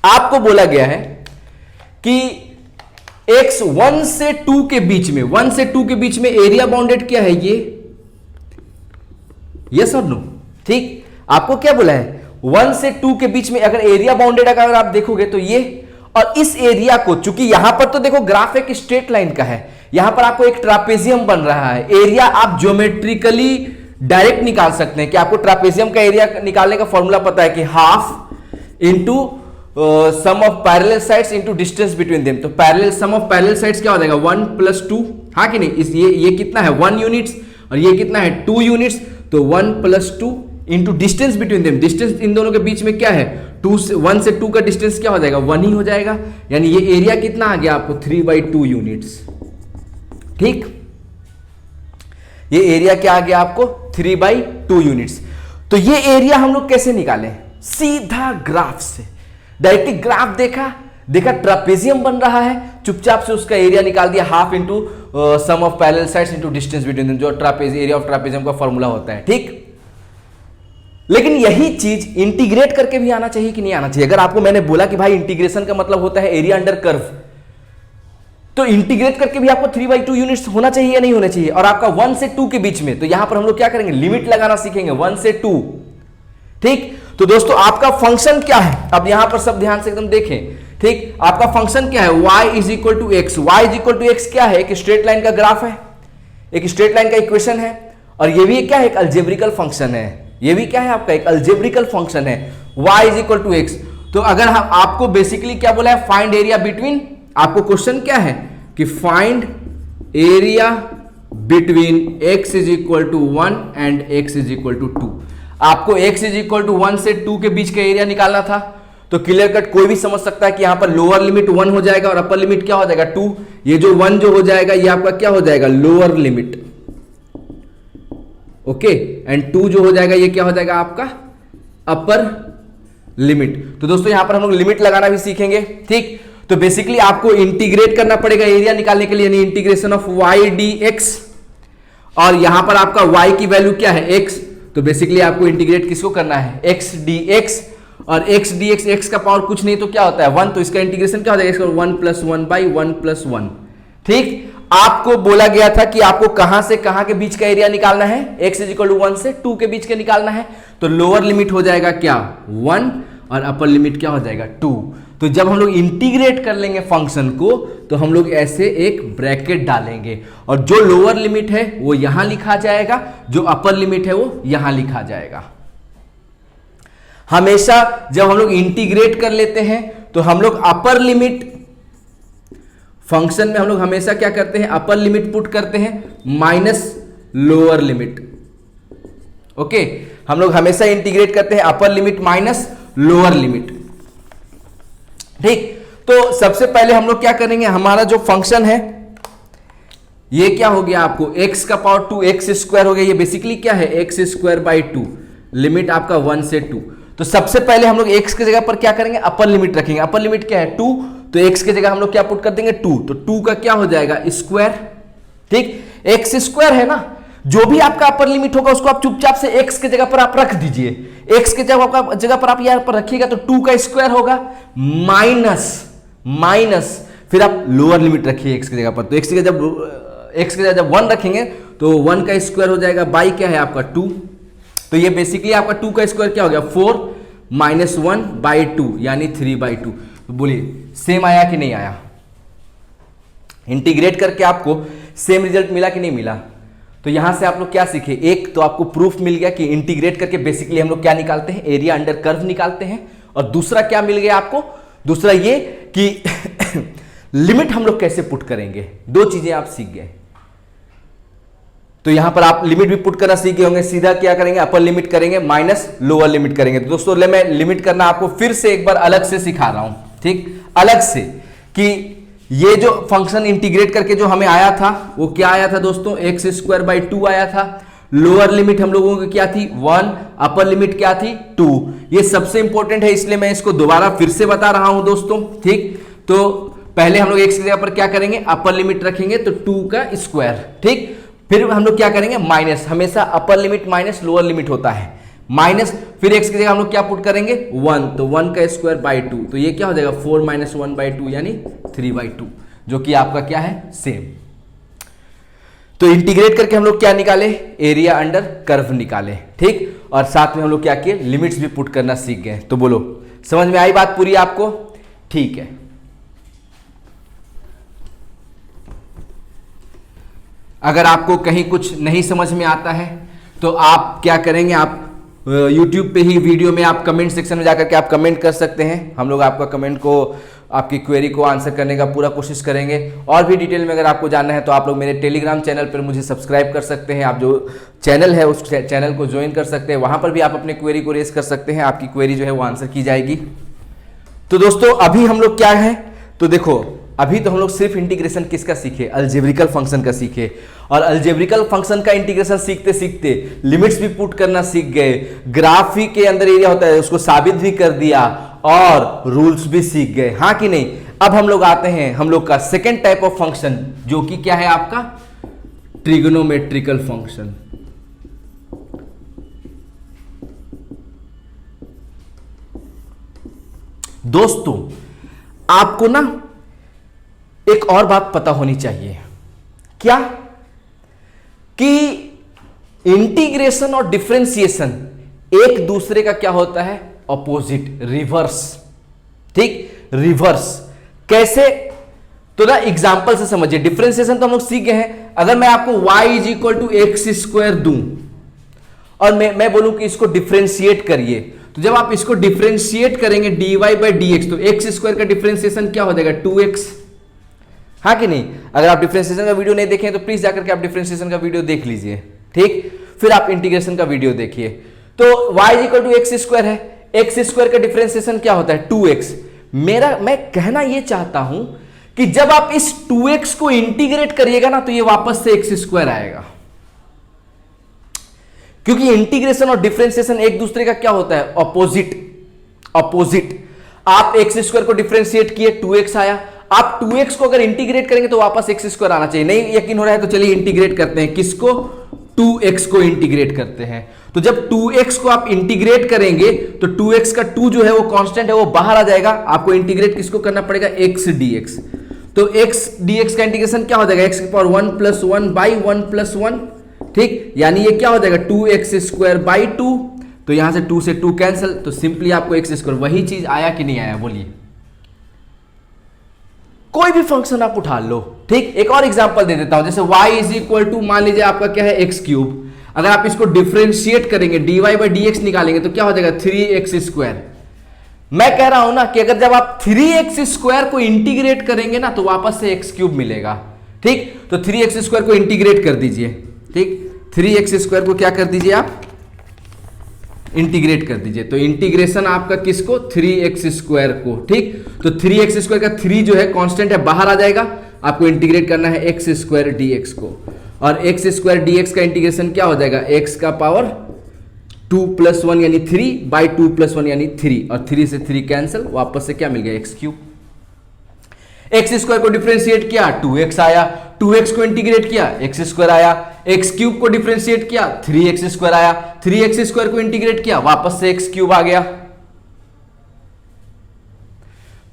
आपको बोला गया है कि x 1 से 2 के बीच में, 1 से 2 के बीच में एरिया बाउंडेड क्या है, ये यस और नो। ठीक, आपको क्या बोला है, 1 से 2 के बीच में अगर एरिया बाउंडेड अगर आप देखोगे तो ये, और इस एरिया को, चूंकि यहां पर तो देखो ग्राफ एक स्ट्रेट लाइन का है, यहां पर आपको एक ट्रापेजियम बन रहा है। एरिया आप ज्योमेट्रिकली डायरेक्ट निकाल सकते हैं कि आपको ट्रापेजियम का एरिया निकालने का फॉर्मूला पता है कि half into sum of parallel sides into distance between them. तो parallel sum of parallel sides क्या हो जाएगा, 1 + 2, हाँ कि नहीं, ये कितना है 1 यूनिट्स और ये कितना है 2 यूनिट्स, तो 1 + 2 into distance between them, distance in दोनों के बीच में क्या है 1 से 2 का डिस्टेंस क्या हो जाएगा 1 ही हो जाएगा, यानी ये एरिया कितना आ गया आपको 3/2 यूनिट्स। ठीक, ये एरिया क्या आ गया आपको 3/2 यूनिट्स। तो ये एरिया हम लोग कैसे निकालें, सीधा ग्राफ से, डायरेक्टली ग्राफ देखा ट्रापेजियम बन रहा है, चुपचाप से उसका एरिया निकाल दिया, half into sum of parallel sides into distance between them, जो एरिया ऑफ ट्रापेजियम का फॉर्मूला होता है। ठीक, लेकिन यही चीज इंटीग्रेट करके भी आना चाहिए कि नहीं आना चाहिए। अगर आपको मैंने बोला कि भाई इंटीग्रेशन का मतलब होता है एरिया अंडर कर्व, तो इंटीग्रेट करके भी आपको 3/2 यूनिट्स होना चाहिए या नहीं होना चाहिए, और आपका 1 से 2 के बीच में, तो यहां पर हम लोग क्या करेंगे, लिमिट लगाना सीखेंगे 1 से 2। ठीक, तो दोस्तों आपका फंक्शन क्या है, अब यहां पर सब ध्यान से एकदम देखें। ठीक, आपका फंक्शन क्या है, y is equal to x. y is equal to x क्या है, एक स्ट्रेट लाइन का ग्राफ है, एक स्ट्रेट लाइन का इक्वेशन है, और ये भी क्या है, एक अलजेब्रिकल फंक्शन है, ये भी क्या है आपका एक अलजेब्रिकल फंक्शन है, y is equal to x. तो अगर हम आपको बेसिकली क्या बोला है, फाइंड एरिया बिटवीन, आपको क्वेश्चन क्या है कि find area between x is equal to 1 and x is equal to 2। आपको x इज इक्वल टू 1 से 2 के बीच का एरिया निकालना था, तो क्लियर कट कोई भी समझ सकता है कि यहां पर लोअर लिमिट 1 हो जाएगा और अपर लिमिट क्या हो जाएगा 2। ये जो 1 जो हो जाएगा ये आपका क्या हो जाएगा, लोअर लिमिट, ओके, एंड 2 जो हो जाएगा ये क्या हो जाएगा आपका अपर लिमिट। तो दोस्तों यहां पर हम लोग लिमिट लगाना भी सीखेंगे। ठीक, तो बेसिकली आपको इंटीग्रेट करना पड़ेगा एरिया निकालने के लिए, यानी इंटीग्रेशन ऑफ y dx, और यहां पर आपका y की वैल्यू क्या है x, तो बेसिकली आपको इंटीग्रेट किसको करना है x dx, और x dx x का पावर कुछ नहीं तो क्या होता है 1, तो इसका इंटीग्रेशन क्या हो जाएगा, 1 + 1/1 + 1। ठीक, आपको बोला गया था कि आपको कहां से कहां के बीच का एरिया निकालना है, x इज इक्वल टू 1 से 2 के बीच का निकालना है, तो लोअर लिमिट हो जाएगा क्या 1 और अपर लिमिट क्या हो जाएगा 2। तो जब हम लोग इंटीग्रेट कर लेंगे फंक्शन को, तो हम लोग ऐसे एक ब्रैकेट डालेंगे, और जो लोअर लिमिट है वो यहां लिखा जाएगा, जो अपर लिमिट है वो यहां लिखा जाएगा। हमेशा जब हम लोग इंटीग्रेट कर लेते हैं तो हम लोग अपर लिमिट फंक्शन में हम लोग हमेशा क्या करते हैं, अपर लिमिट पुट करते हैं माइनस लोअर लिमिट। ओके, हम लोग हमेशा इंटीग्रेट करते हैं upper limit minus lower limit. ठीक, तो सबसे पहले हम लोग क्या करेंगे, हमारा जो फंक्शन है ये क्या हो गया आपको x का पावर 2 x² हो गया, ये बेसिकली क्या है x²/2, लिमिट आपका 1 से 2। तो सबसे पहले हम लोग x की जगह पर क्या करेंगे, अपर लिमिट रखेंगे। अपर लिमिट क्या है 2, तो x की जगह हम लोग क्या पुट कर देंगे 2, तो 2 का क्या हो जाएगा स्क्वायर, ठीक, एक्स स्क्वायर है ना, जो भी आपका अपर लिमिट होगा उसको आप चुपचाप से एक्स के जगह पर आप रख दीजिए। एक्स के जगह पर आप यहां पर रखिएगा तो 2 का स्क्वायर होगा माइनस फिर आप लोअर लिमिट रखिए एक्स की जगह पर, तो एक्स की जगह जब 1 रखेंगे तो 1 का स्क्वायर हो जाएगा बाई क्या है आपका 2, तो ये बेसिकली आपका 2 का स्क्वायर क्या हो गया 4 माइनस 1/2 यानी 3/2। तो बोलिए सेम आया कि नहीं आया? इंटीग्रेट करके आपको सेम रिजल्ट मिला कि नहीं मिला? तो यहां से आप लोग क्या सीखे, एक तो आपको प्रूफ मिल गया कि इंटीग्रेट करके बेसिकली हम लोग क्या निकालते हैं, एरिया अंडर कर्व निकालते हैं, और दूसरा क्या मिल गया आपको, दूसरा ये कि लिमिट हम लोग कैसे पुट करेंगे, दो चीजें आप सीख गए। तो यहां पर आप लिमिट भी पुट करना सीख गए होंगे, सीधा क्या करेंगे अपर लिमिट करेंगे माइनस लोअर लिमिट करेंगे। तो दोस्तों मैं लिमिट करना आपको फिर से एक बार अलग से सिखा रहा हूं, ठीक, अलग से, कि ये जो फंक्शन इंटीग्रेट करके जो हमें आया था वो क्या आया था दोस्तों, x² 2 आया था। लोअर लिमिट हम लोगों की क्या थी 1, अपर लिमिट क्या थी 2। ये सबसे इंपॉर्टेंट है इसलिए मैं इसको दोबारा फिर से बता रहा हूं दोस्तों, ठीक। तो पहले हम लोग x की जगह पर क्या करेंगे, अपर लिमिट रखेंगे तो 2 का स्क्वायर, ठीक। फिर हम लोग क्या करेंगे माइनस, हमेशा upper limit minus lower limit होता है, माइनस फिर x की जगह हम लोग क्या पुट करेंगे 1, तो 1 का स्क्वायर बाई 2, तो ये क्या हो जाएगा 4 माइनस 1/2 यानी 3/2, जो कि आपका क्या है सेम। तो इंटीग्रेट करके हम लोग क्या निकाले, एरिया अंडर कर्व निकाले, ठीक, और साथ में हम लोग क्या किए, लिमिट्स भी पुट करना सीख गए। तो बोलो समझ में आई बात पूरी आपको? ठीक है। अगर आपको कहीं कुछ नहीं समझ में आता है तो आप क्या करेंगे, आप YouTube पे ही वीडियो में आप कमेंट सेक्शन में जाकर के आप कमेंट कर सकते हैं। हम लोग आपका कमेंट को, आपकी क्वेरी को आंसर करने का पूरा कोशिश करेंगे। और भी डिटेल में अगर आपको जानना है तो आप लोग मेरे टेलीग्राम चैनल पर मुझे सब्सक्राइब कर सकते हैं। आप जो चैनल है उस चैनल को ज्वाइन कर सकते हैं, वहां पर भी आप अपने क्वेरी को रेस कर सकते हैं, आपकी क्वेरी जो है वो आंसर की जाएगी। तो दोस्तों अभी हम लोग क्या है, तो देखो अभी तो हम लोग सिर्फ इंटीग्रेशन किसका सीखे, अलजेब्रिकल फंक्शन का सीखे, और अलजेब्रिकल फंक्शन का इंटीग्रेशन सीखते सीखते लिमिट्स भी पुट करना सीख गए, ग्राफ ही के अंदर एरिया होता है उसको साबित भी कर दिया, और रूल्स भी सीख गए, हाँ कि नहीं। अब हम लोग आते हैं हम लोग का सेकेंड टाइप ऑफ फंक्शन, जो कि क्या है आपका ट्रिग्नोमेट्रिकल फंक्शन। दोस्तों आपको ना एक और बात पता होनी चाहिए, क्या, कि इंटीग्रेशन और डिफरेंशिएशन एक दूसरे का क्या होता है, ऑपोजिट, रिवर्स, ठीक, रिवर्स। कैसे, तो ना एग्जांपल से समझिए। डिफरेंशिएशन तो हम लोग सीख गए हैं। अगर मैं आपको y = x² दूं और मैं बोलूं कि इसको डिफरेंशिएट करिए, तो जब आप इसको डिफरेंशिएट करेंगे dy/dx, तो x² का डिफरेंशिएशन क्या हो जाएगा 2x, हाँ कि नहीं। अगर आप डिफरेंशिएशन का वीडियो नहीं देखें तो प्लीज जाकर के आप डिफरेंशिएशन का वीडियो देख लीजिए, ठीक, फिर आप इंटीग्रेशन का वीडियो देखिए। तो y = x² है, x² का डिफरेंशिएशन क्या होता है 2x। मैं कहना यह चाहता हूं कि जब आप इस 2x को इंटीग्रेट करिएगा ना तो ये वापस से x² आएगा, क्योंकि इंटीग्रेशन और डिफरेंशिएशन एक दूसरे का क्या होता है, ऑपोजिट। आप x² को डिफरेंशिएट किए 2x आया, आप 2x को अगर इंटीग्रेट करेंगे तो वापस x² आना चाहिए। नहीं यकीन हो रहा है तो चलिए इंटीग्रेट करते हैं, किसको, 2x को इंटीग्रेट करते हैं। तो जब 2x को आप इंटीग्रेट करेंगे तो 2x का 2 जो है वो कांस्टेंट है, वो बाहर आ जाएगा। आपको इंटीग्रेट किसको करना पड़ेगा, x dx। तो x dx का इंटीग्रेशन क्या हो जाएगा, x⁴ 1 + 1/1 + 1, ठीक, यानी ये क्या हो जाएगा 2x² 2। तो यहां से 2 से 2 कैंसिल, तो सिंपली आपको x², वही चीज आया कि नहीं आया, बोलिए। कोई भी फंक्शन आप उठा लो, ठीक। एक और एग्जांपल दे देता हूं, जैसे y = मान लीजिए आपका क्या है x³। अगर आप इसको डिफरेंशिएट करेंगे dy/dx निकालेंगे तो क्या हो जाएगा 3x²। मैं कह रहा हूं ना कि अगर जब आप 3x² को इंटीग्रेट करेंगे ना तो वापस से x³ मिलेगा, ठीक। तो 3x² को इंटीग्रेट कर दीजिए, ठीक, 3x² को क्या कर दीजिए आप, इंटीग्रेट कर दीजिए। तो इंटीग्रेशन आपका किसको, 3x² को, ठीक। तो 3x² का 3 जो है कांस्टेंट है, बाहर आ जाएगा। आपको इंटीग्रेट करना है x² dx को, और x² dx का इंटीग्रेशन क्या हो जाएगा, x का पावर 2 + 1 यानी 3/2 + 1 यानी 3, और 3 से 3 कैंसिल, वापस से क्या मिल गया x³। x² को डिफरेंशिएट किया 2x आया, 2x को इंटीग्रेट किया एक्स स्क्वायर आया, एक्स क्यूब को डिफरेंशिएट किया 3x स्क्वायर आया, 3x स्क्वायर को इंटीग्रेट किया वापस से एक्स क्यूब आ गया।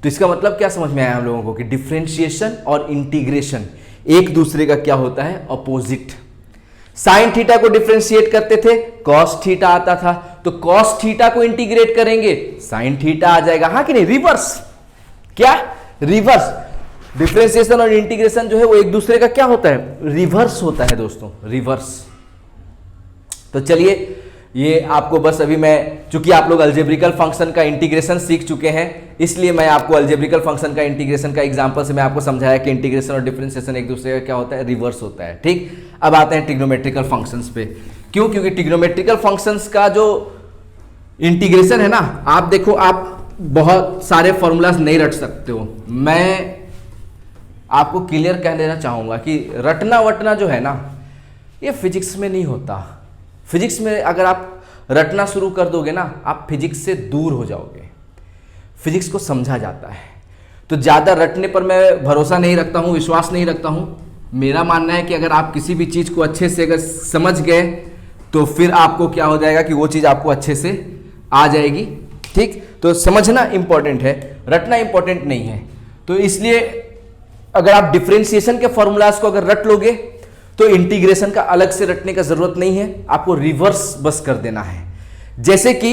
तो इसका मतलब क्या समझ में आया हम लोगों को कि डिफरेंशिएशन और इंटीग्रेशन एक दूसरे का क्या होता है, अपोजिट। साइन थीटा को डिफरेंशिएट करते थे कॉस थीटा आता था, तो कॉस थीटा को इंटीग्रेट करेंगे साइन थीटा आ जाएगा, हाँ कि नहीं, रिवर्स। क्या, रिवर्स। डिफरेंशिएशन और इंटीग्रेशन जो है वो एक दूसरे का क्या होता है, रिवर्स होता है दोस्तों, रिवर्स। तो चलिए ये आपको बस अभी मैं, चूंकि आप लोग अलजेब्रिकल फंक्शन का इंटीग्रेशन सीख चुके हैं, इसलिए मैं आपको अलजेब्रिकल फंक्शन का इंटीग्रेशन का एग्जांपल से मैं आपको समझाया कि इंटीग्रेशन और डिफरेंशिएशन एक दूसरे का क्या होता है, रिवर्स होता है। ठीक, अब आते हैं ट्रिग्नोमेट्रिकल फंक्शंस पे। क्यों, क्योंकि ट्रिग्नोमेट्रिकल फंक्शंस का जो इंटीग्रेशन है ना, आप देखो आप बहुत सारे फॉर्मूलाज नहीं रट सकते हो। मैं आपको क्लियर कह देना चाहूंगा कि रटना वटना जो है ना, ये फिजिक्स में नहीं होता। फिजिक्स में अगर आप रटना शुरू कर दोगे ना, आप फिजिक्स से दूर हो जाओगे। फिजिक्स को समझा जाता है, तो ज़्यादा रटने पर मैं भरोसा नहीं रखता हूँ, विश्वास नहीं रखता हूँ। मेरा मानना है कि अगर आप किसी भी चीज़ को अच्छे से अगर समझ गए तो फिर आपको क्या हो जाएगा कि वो चीज़ आपको अच्छे से आ जाएगी। ठीक, तो समझना इंपॉर्टेंट है, रटना इंपॉर्टेंट नहीं है। तो इसलिए अगर आप डिफरेंशिएशन के फॉर्मूलाज को अगर रट लोगे तो इंटीग्रेशन का अलग से रटने का जरूरत नहीं है, आपको रिवर्स बस कर देना है। जैसे कि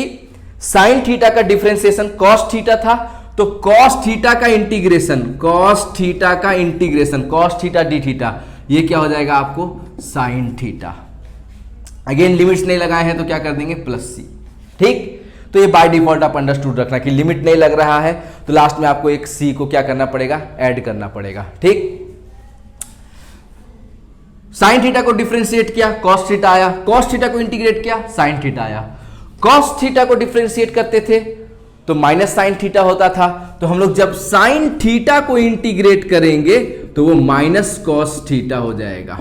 साइन थीटा का डिफरेंशिएशन कॉस थीटा था, तो कॉस थीटा का इंटीग्रेशन, कॉस थीटा का integration cos theta D theta, ये क्या हो जाएगा आपको, साइन थीटा। अगेन लिमिट्स नहीं लगाए हैं तो क्या कर देंगे, प्लस सी। ठीक, तो ये बाय डिफॉल्ट आप अंडरस्टूड रखना कि लिमिट नहीं लग रहा है तो लास्ट में आपको एक सी को क्या करना पड़ेगा, ऐड करना पड़ेगा। ठीक, साइन थीटा को डिफरेंशिएट किया कॉस थीटा आया, कॉस थीटा को इंटीग्रेट किया साइन थीटा आया। कॉस थीटा को डिफरेंशिएट करते थे तो माइनस साइन थीटा होता था, तो हम लोग जब साइन थीटा को इंटीग्रेट करेंगे तो वो माइनस कॉस थीटा हो जाएगा।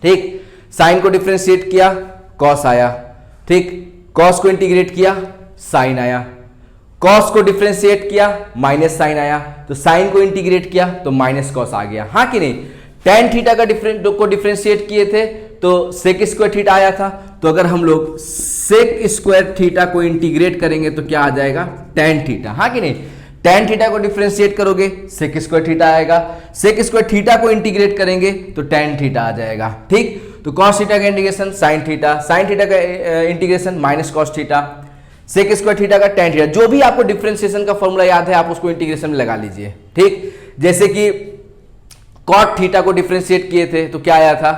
ठीक, साइन को डिफरेंशिएट किया कॉस आया, ठीक, कॉस को इंटीग्रेट किया साइन आया, कॉस को डिफरेंशिएट किया माइनस साइन आया, तो साइन को इंटीग्रेट किया तो माइनस कॉस आ गया, हाँ कि नहीं। टेन थीटा का डिफरेंशिएट किए थे तो सेक स्क्वायर थीटा आया था, तो अगर हम लोग सेक स्क्वायर थीटा को इंटीग्रेट करेंगे तो क्या आ जाएगा, टेन थीटा, हाँ कि नहीं। टेन थीटा को डिफरेंशिएट करोगे सेक स्क्वायर थीटा आएगा, सेक स्क्वायर थीटा को इंटीग्रेट करेंगे तो टेन थीटा आ जाएगा। ठीक, तो कॉस थीटा का integration sine theta, sine theta का integration minus cos theta, sec square theta का टेन थीटा। जो भी आपको डिफरेंशिएशन का फॉर्मूला याद है आप उसको इंटीग्रेशन में लगा लीजिए। ठीक, जैसे कि कॉट थीटा को डिफरेंशिएट किए थे तो क्या आया था,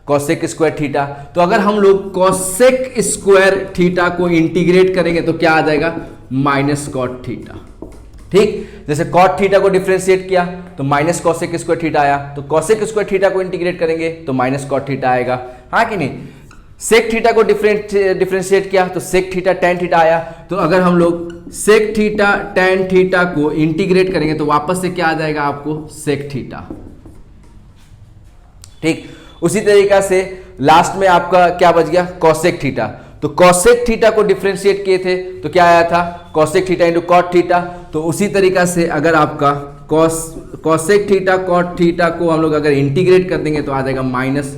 कॉसेक स्क्वायर थीटा। तो अगर हम लोग कॉसेक स्क्वायर थीटा को इंटीग्रेट करेंगे तो क्या आ जाएगा, माइनस कॉट थीटा। ठीक, जैसे कॉट थीटा को डिफरेंशिएट किया तो माइनस कॉसेक स्क्वायर थीटा आया, तो कॉसेक स्क्वायर थीटा को इंटीग्रेट करेंगे तो माइनस कॉट थीटा आएगा, हाँ कि नहीं। सेक थीटा को डिफरेंशिएट किया तो सेक थीटा टेन थीटा आया, तो अगर हम लोग सेक थीटा टेन थीटा को इंटीग्रेट करेंगे तो वापस से क्या आ जाएगा आपको, सेक थीटा। ठीक, उसी तरीका से लास्ट में आपका क्या बच गया, कॉसेक थीटा। तो कॉसेक थीटा को डिफरेंशिएट किए थे तो क्या आया था, cosec theta into cot theta. तो उसी तरीका से अगर आपका कॉसेक थीटा कॉट थीटा को हम लोग अगर इंटीग्रेट कर देंगे तो आ जाएगा minus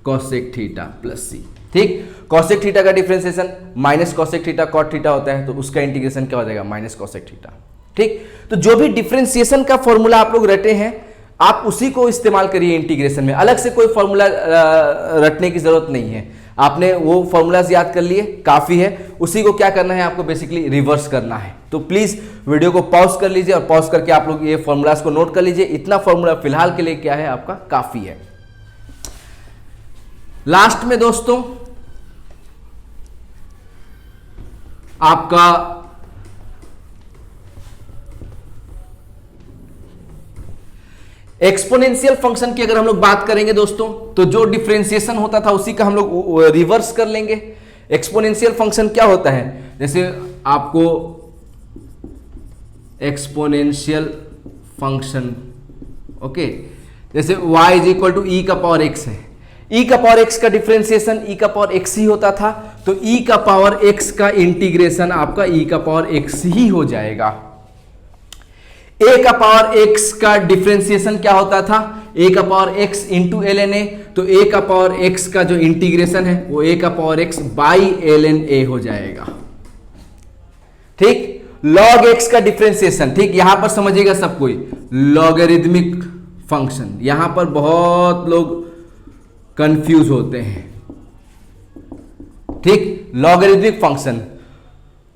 cosec theta plus C. ठीक, कॉसेक थीटा का differentiation minus cosec theta cot theta होता है, तो उसका इंटीग्रेशन क्या हो जाएगा, माइनस कॉसेक थीटा। ठीक, तो जो भी डिफरेंशिएशन का फॉर्मूला आप लोग रटे हैं आप उसी को इस्तेमाल करिए इंटीग्रेशन में, अलग से कोई फॉर्मूला रटने की जरूरत नहीं है। आपने वो फॉर्मूलाज याद कर लिए, काफी है। उसी को क्या करना है, आपको बेसिकली रिवर्स करना है। तो प्लीज वीडियो को पॉज कर लीजिए और पॉज करके आप लोग ये फॉर्मूलाज को नोट कर लीजिए। इतना फॉर्मूला फिलहाल के लिए क्या है आपका, काफी है। लास्ट में दोस्तों आपका एक्सपोनेंशियल फंक्शन की अगर हम लोग बात करेंगे दोस्तों, तो जो डिफरेंशिएशन होता था उसी का हम लोग रिवर्स कर लेंगे। एक्सपोनेंशियल फंक्शन क्या होता है, जैसे आपको एक्सपोनेंशियल फंक्शन, ओके, जैसे y इज इक्वल टू ई का पावर x है, e का पावर x का डिफरेंशिएशन e का पावर x ही होता था, तो e का पावर x का इंटीग्रेशन आपका e का पावर x ही हो जाएगा। a का पावर x का डिफरेंशिएशन क्या होता था, ए का power x into l n a, तो ए का पावर एक्स का जो इंटीग्रेशन है वो ए का power x by l n a हो जाएगा। ठीक, लॉग एक्स का डिफरेंशिएशन, ठीक, यहां पर समझिएगा सब कोई, लॉगरिदमिक फंक्शन, यहां पर बहुत लोग कंफ्यूज होते हैं। ठीक, लॉगरिदमिक फंक्शन,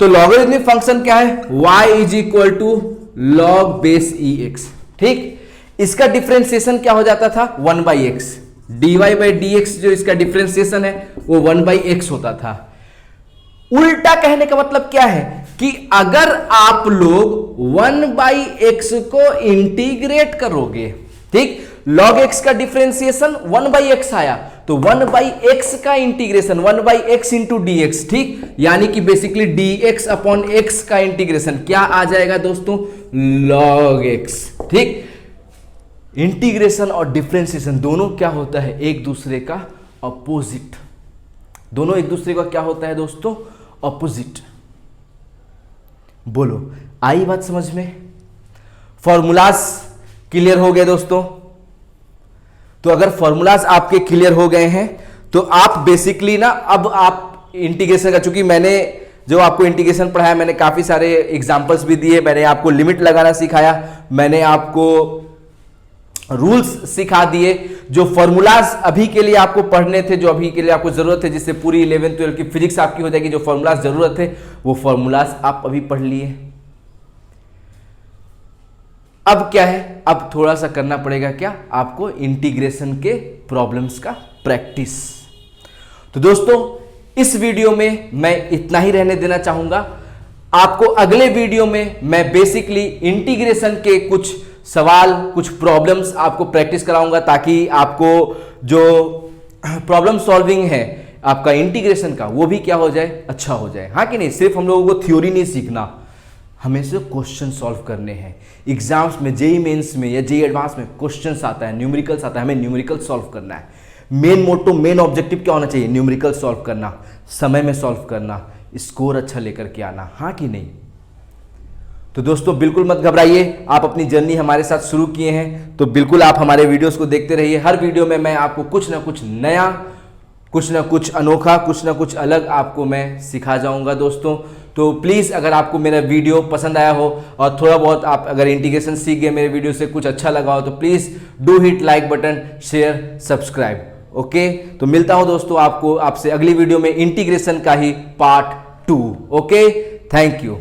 तो लॉगरिदमिक फंक्शन क्या है, y is equal to log base e x. ठीक, इसका डिफरेंशिएशन क्या हो जाता था, 1 by x, d y by d x जो इसका डिफरेंशिएशन है वो 1 बाई एक्स होता था। उल्टा कहने का मतलब क्या है कि अगर आप लोग 1 बाई एक्स को इंटीग्रेट करोगे, ठीक, log x का डिफरेंशिएशन 1 बाई एक्स आया, तो 1 बाई एक्स का integration 1 by x into D x, ठीक, यानी कि basically D x upon x का इंटीग्रेशन क्या आ जाएगा दोस्तों, log x। ठीक, इंटीग्रेशन और डिफरेंशिएशन दोनों क्या होता है, एक दूसरे का अपोजिट, दोनों एक दूसरे का क्या होता है दोस्तों, अपोजिट। बोलो आई बात समझ में, फॉर्मूलाज क्लियर हो गए दोस्तों। तो अगर फॉर्मूलाज आपके क्लियर हो गए हैं तो आप बेसिकली ना, अब आप इंटीग्रेशन का, चूंकि मैंने जो आपको इंटीग्रेशन पढ़ाया, मैंने काफी सारे एग्जांपल्स भी दिए, मैंने आपको लिमिट लगाना सिखाया, मैंने आपको रूल्स सिखा दिए, जो फॉर्मूलाज अभी के लिए आपको पढ़ने थे, जो अभी के लिए आपको जरूरत है, जिससे पूरी 11th 12th की फिजिक्स आपकी हो जाएगी, जो फॉर्मूलाज जरूरत है वो फॉर्मूलाज आप अभी पढ़ लिए। अब क्या है, अब थोड़ा सा करना पड़ेगा क्या आपको, इंटीग्रेशन के प्रॉब्लम्स का प्रैक्टिस। तो दोस्तों इस वीडियो में मैं इतना ही रहने देना चाहूंगा। आपको अगले वीडियो में मैं बेसिकली इंटीग्रेशन के कुछ सवाल, कुछ प्रॉब्लम्स आपको प्रैक्टिस कराऊंगा, ताकि आपको जो प्रॉब्लम सॉल्विंग है आपका इंटीग्रेशन का वो भी क्या हो जाए, अच्छा हो जाए। हाँ कि नहीं, सिर्फ हम लोगों को थ्योरी नहीं सीखना, हमें से क्वेश्चन सॉल्व करने हैं। एग्जाम्स में, जेई मेंस में या जेई एडवांस में क्वेश्चंस आता है, न्यूमेरिकल्स आता है, हमें न्यूमेरिकल सॉल्व करना है। मेन मोटो, मेन ऑब्जेक्टिव क्या होना चाहिए, न्यूमेरिकल सॉल्व करना, समय में सॉल्व करना, स्कोर अच्छा लेकर के आना। हाँ कि नहीं। तो दोस्तों बिल्कुल मत घबराइए, आप अपनी जर्नी हमारे साथ शुरू किए हैं तो बिल्कुल आप हमारे वीडियोस को देखते रहिए। हर वीडियो में मैं आपको कुछ ना कुछ नया, कुछ ना कुछ अनोखा, कुछ ना कुछ अलग आपको मैं सिखा जाऊंगा दोस्तों। तो प्लीज़ अगर आपको मेरा वीडियो पसंद आया हो और थोड़ा बहुत आप अगर इंटीग्रेशन सीख गए मेरे वीडियो से, कुछ अच्छा लगा हो, तो please do hit like button, share, subscribe. Okay, तो मिलता हूं दोस्तों आपको आपसे अगली वीडियो में इंटीग्रेशन का ही पार्ट 2। Okay, thank you.